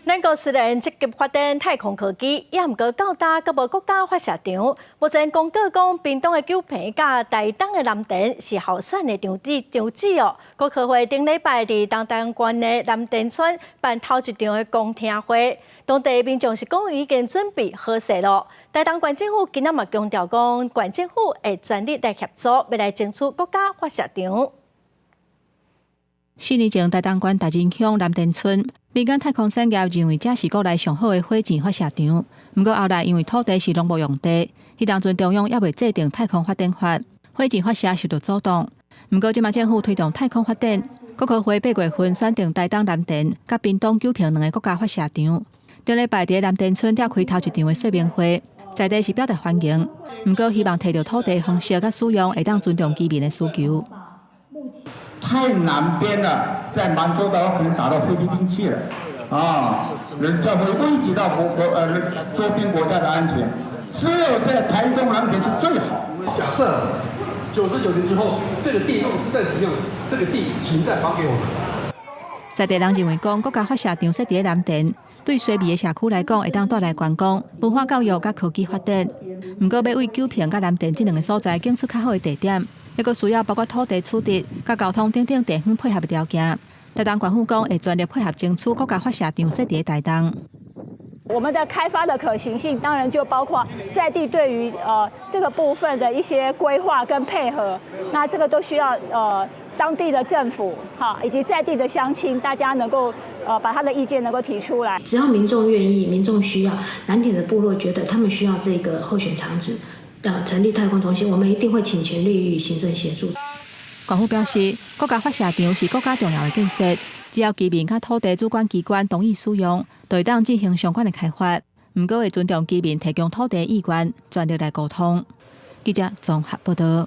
咱国虽然积极发展太空科技，也毋过较大，阁无国家发射场。目前公告讲，屏东的九坪甲台东的南田是候选的场址哦。国科会顶礼拜伫东东县的南田村办头一场的公听会，当地民众是讲已经准备好势咯。台东县政府今仔嘛强调讲，县政府会全力来协助，要来争取国家发射场。4年前，台东县大仁乡南田村民间太空产业认为这是国内上好的火箭发射场，不过后来因为土地是农牧用地，迄当阵中央也未制定太空发展法，火箭发射受到阻挡。不过，即马政府推动太空发展，国科会8月份选定台东南田、甲屏东九坪2个国家发射场。顶礼拜伫南田村召开头一场的说明会，在地是表达欢迎，不过希望摕到土地方式甲使用会当尊重居民的需求。太南边了，在满洲岛可能打到菲律宾去了，人家会危及到周边国家的安全。只有在台东南田是最好。假设99年之后，这个地不再使用，这个地请再还给我们。在地人认为讲，国家发射场设伫南田，对衰微的社区来讲，会当带来观光、文化教育甲科技发展。不过，要为九坪甲南田这2个所在建出较好的地点。还佫需要包括土地取得、甲交通等等地方配合的条件。台东县府讲会全力配合争取国家发射场设伫台东。我们的开发的可行性，当然就包括在地对于这个部分的一些规划跟配合。那这个都需要当地的政府以及在地的乡亲，大家能够把他的意见能够提出来。只要民众愿意、民众需要，南田的部落觉得他们需要这个候选场址。成立太空中心，我们一定会请全力予以行政协助。县府表示，国家发射场是国家重要的建设，只要居民甲土地主管机关同意使用，就会当进行相关的开发。不过会尊重居民提供土地意愿，全力来沟通。记者综合报道。